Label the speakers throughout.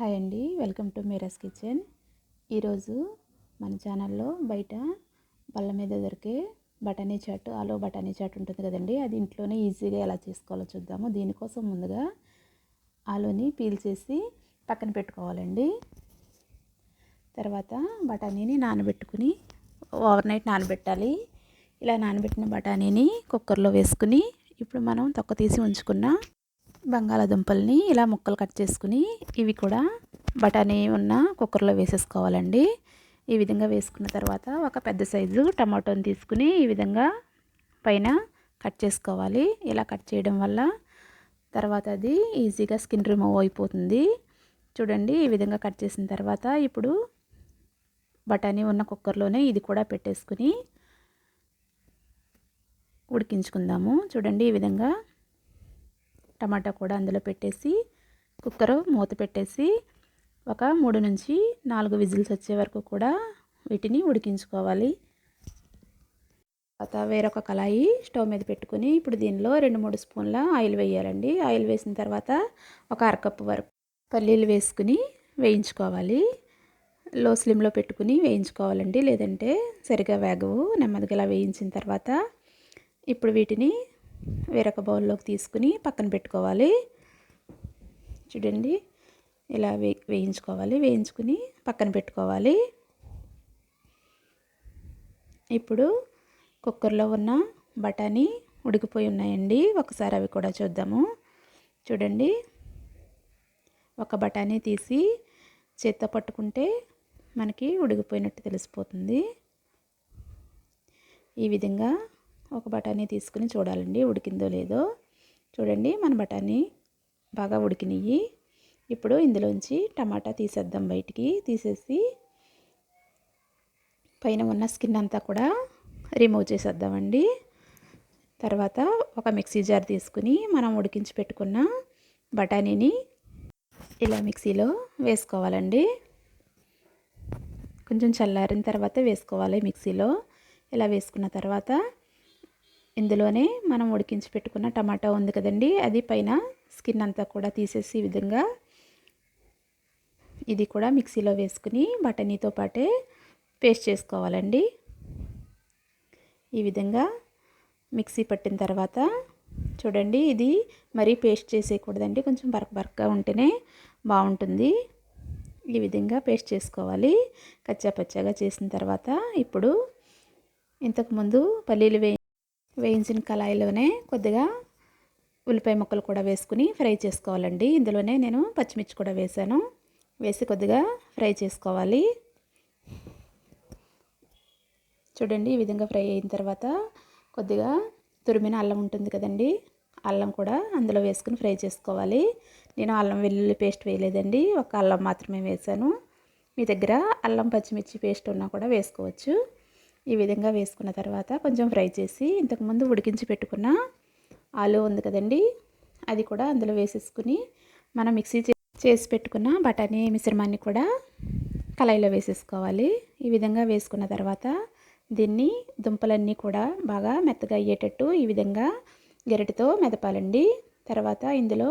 Speaker 1: Hi అండి, welcome to మీరాస్ kitchen. ఈరోజు మన ఛానల్లో బయట బల్ల మీద దొరికే బఠానీ చాట్, ఆలూ బఠానీ చాట్ ఉంటుంది కదండి, అది ఇంట్లోనే ఈజీగా ఎలా చేసుకోవాలో చూద్దాము. దీనికోసం ముందుగా ఆలూని పీల్ చేసి పక్కన పెట్టుకోవాలండి. తర్వాత బఠానీని నానబెట్టుకుని ఓవర్ నైట్ నానబెట్టాలి. ఇలా నానబెట్టిన బఠానీని కుక్కర్లో వేసుకుని ఇప్పుడు మనం తొక్క తీసి ఉంచుకున్న బంగాళాదుంపల్ని ఇలా ముక్కలు కట్ చేసుకుని ఇవి కూడా బఠానీ ఉన్న కుక్కర్లో వేసేసుకోవాలండి. ఈ విధంగా వేసుకున్న తర్వాత ఒక పెద్ద సైజు టమాటోని తీసుకుని ఈ విధంగా పైన కట్ చేసుకోవాలి. ఇలా కట్ చేయడం వల్ల తర్వాత అది ఈజీగా స్కిన్ రిమూవ్ అయిపోతుంది. చూడండి, ఈ విధంగా కట్ చేసిన తర్వాత ఇప్పుడు బఠానీ ఉన్న కుక్కర్లోనే ఇది కూడా పెట్టేసుకుని ఉడికించుకుందాము. చూడండి, ఈ విధంగా టమాటా కూడా అందులో పెట్టేసి కుక్కర్ మూత పెట్టేసి ఒక 3 నుంచి 4 విజిల్స్ వచ్చే వరకు కూడా వీటిని ఉడికించుకోవాలి. తర్వాత వేరొక కళాయి స్టవ్ మీద పెట్టుకుని ఇప్పుడు దీనిలో 2-3 స్పూన్ల ఆయిల్ వేయాలండి. ఆయిల్ వేసిన తర్వాత ఒక అరకప్పు వరకు పల్లీలు వేసుకుని వేయించుకోవాలి. లో స్లిమ్లో పెట్టుకుని వేయించుకోవాలండి, లేదంటే సరిగా వేగవు. నెమ్మదిగా ఇలా వేయించిన తర్వాత ఇప్పుడు వీటిని వేరొక బౌల్లోకి తీసుకుని పక్కన పెట్టుకోవాలి. చూడండి, ఇలా వేయించుకోవాలి. వేయించుకుని పక్కన పెట్టుకోవాలి. ఇప్పుడు కుక్కర్లో ఉన్న బఠానీ ఉడికిపోయి ఉన్నాయండి. ఒకసారి అవి కూడా చూద్దాము. చూడండి, ఒక బఠానీ తీసి చేత్తో పట్టుకుంటే మనకి ఉడికిపోయినట్టు తెలిసిపోతుంది. ఈ విధంగా ఒక బఠానీ తీసుకుని చూడాలండి ఉడికిందో లేదో. చూడండి, మన బఠానీ బాగా ఉడికినాయి. ఇప్పుడు ఇందులోంచి టమాటా తీసేద్దాం. బయటికి తీసేసి పైన ఉన్న స్కిన్ అంతా కూడా రిమూవ్ చేసేద్దామండి. తర్వాత ఒక మిక్సీ జార్ తీసుకుని మనం ఉడికించి పెట్టుకున్న బఠానీని ఇలా మిక్సీలో వేసుకోవాలండి. కొంచెం చల్లారిన తర్వాత వేసుకోవాలి మిక్సీలో. ఇలా వేసుకున్న తర్వాత ఇందులోనే మనం ఉడికించి పెట్టుకున్న టమాటా ఉంది కదండి, అది పైన స్కిన్ అంతా కూడా తీసేసి ఈ విధంగా ఇది కూడా మిక్సీలో వేసుకుని బఠానీతో పాటే పేస్ట్ చేసుకోవాలండి. ఈ విధంగా మిక్సీ పట్టిన తర్వాత చూడండి, ఇది మరీ పేస్ట్ చేసేయకూడదండి, కొంచెం బరకగా ఉంటేనే బాగుంటుంది. ఈ విధంగా పేస్ట్ చేసుకోవాలి. కచ్చాపచ్చాగా చేసిన తర్వాత ఇప్పుడు ఇంతకుముందు పల్లీలు వేయించిన కళాయిలోనే కొద్దిగా ఉల్లిపాయ ముక్కలు కూడా వేసుకుని ఫ్రై చేసుకోవాలండి. ఇందులోనే నేను పచ్చిమిర్చి కూడా వేసాను. వేసి కొద్దిగా ఫ్రై చేసుకోవాలి. చూడండి, ఈ విధంగా ఫ్రై అయిన తర్వాత కొద్దిగా తురిమిన అల్లం ఉంటుంది కదండి, అల్లం కూడా అందులో వేసుకుని ఫ్రై చేసుకోవాలి. నేను అల్లం వెల్లుల్లి పేస్ట్ వేయలేదండి, ఒక అల్లం మాత్రమే వేసాను. మీ దగ్గర అల్లం పచ్చిమిర్చి పేస్ట్ ఉన్నా కూడా వేసుకోవచ్చు. ఈ విధంగా వేసుకున్న తర్వాత కొంచెం ఫ్రై చేసి ఇంతకుముందు ఉడికించి పెట్టుకున్న ఆలూ ఉంది కదండి, అది కూడా అందులో వేసేసుకుని మనం మిక్సీ చేసి పెట్టుకున్న బఠానీ మిశ్రమాన్ని కూడా కళాయిలో వేసేసుకోవాలి. ఈ విధంగా వేసుకున్న తర్వాత దీన్ని దుంపలన్నీ కూడా బాగా మెత్తగా అయ్యేటట్టు ఈ విధంగా గరిటెతో మెదపాలండి. తర్వాత ఇందులో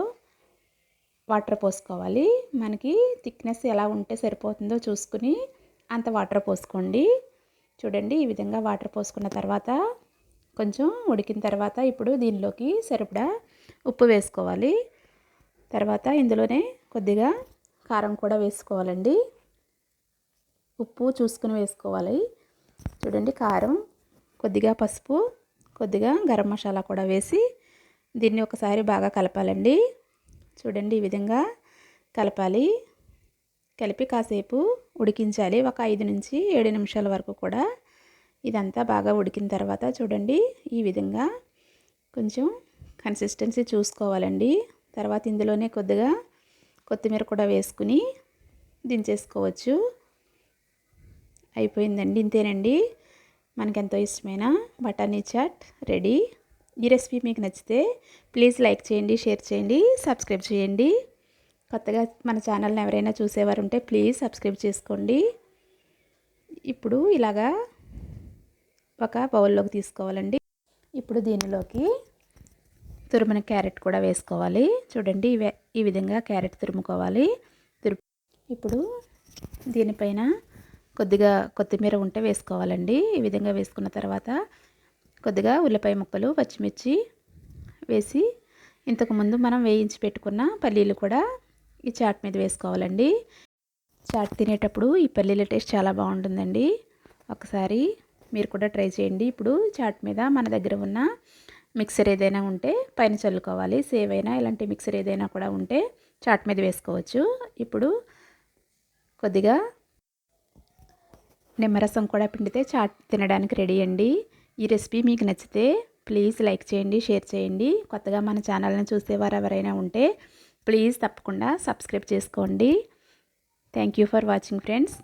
Speaker 1: వాటర్ పోసుకోవాలి. మనకి థిక్నెస్ ఎలా ఉంటే సరిపోతుందో చూసుకుని అంత వాటర్ పోసుకోండి. చూడండి, ఈ విధంగా వాటర్ పోసుకున్న తర్వాత కొంచెం ఉడికిన తర్వాత ఇప్పుడు దీనిలోకి సరిపడా ఉప్పు వేసుకోవాలి. తర్వాత ఇందులోనే కొద్దిగా కారం కూడా వేసుకోవాలండి. ఉప్పు చూసుకుని వేసుకోవాలి. చూడండి, కారం, కొద్దిగా పసుపు, కొద్దిగా గరం మసాలా కూడా వేసి దీన్ని ఒకసారి బాగా కలపాలండి. చూడండి, ఈ విధంగా కలపాలి. కలిపి కాసేపు ఉడికించాలి. ఒక 5 నుంచి 7 నిమిషాల వరకు కూడా ఇదంతా బాగా ఉడికిన తర్వాత చూడండి, ఈ విధంగా కొంచెం కన్సిస్టెన్సీ చూసుకోవాలండి. తర్వాత ఇందులోనే కొద్దిగా కొత్తిమీర కూడా వేసుకుని దించేసుకోవచ్చు. అయిపోయిందండి, ఇంతేనండి. మనకెంతో ఇష్టమైన బఠానీ చాట్ రెడీ. ఈ రెసిపీ మీకు నచ్చితే ప్లీజ్ లైక్ చేయండి, షేర్ చేయండి, సబ్స్క్రైబ్ చేయండి. కొత్తగా మన ఛానల్ని ఎవరైనా చూసేవారు ఉంటే ప్లీజ్ సబ్స్క్రైబ్ చేసుకోండి. ఇప్పుడు ఇలాగా ఒక బౌల్లోకి తీసుకోవాలండి. ఇప్పుడు దీనిలోకి తురిమిన క్యారెట్ కూడా వేసుకోవాలి. చూడండి, ఈ విధంగా క్యారెట్ తురుముకోవాలి. ఇప్పుడు దీనిపైన కొద్దిగా కొత్తిమీర ఉంటే వేసుకోవాలండి. ఈ విధంగా వేసుకున్న తర్వాత కొద్దిగా ఉల్లిపాయ ముక్కలు, పచ్చిమిర్చి వేసి ఇంతకుముందు మనం వేయించి పెట్టుకున్న పల్లీలు కూడా ఈ చాట్ మీద వేసుకోవాలండి. చాట్ తినేటప్పుడు ఈ పల్లీల టేస్ట్ చాలా బాగుంటుందండి. ఒకసారి మీరు కూడా ట్రై చేయండి. ఇప్పుడు చాట్ మీద మన దగ్గర ఉన్న మిక్సర్ ఏదైనా ఉంటే పైన చల్లుకోవాలి. సేవ్ అయినా ఇలాంటి మిక్సర్ ఏదైనా కూడా ఉంటే చాట్ మీద వేసుకోవచ్చు. ఇప్పుడు కొద్దిగా నిమ్మరసం కూడా పిండితే చాట్ తినడానికి రెడీ అండి. ఈ రెసిపీ మీకు నచ్చితే ప్లీజ్ లైక్ చేయండి, షేర్ చేయండి. కొత్తగా మన ఛానల్ని చూసేవారు ఎవరైనా ఉంటే ప్లీజ్ తప్పకుండా సబ్స్క్రైబ్ చేసుకోండి. Thank you for watching friends.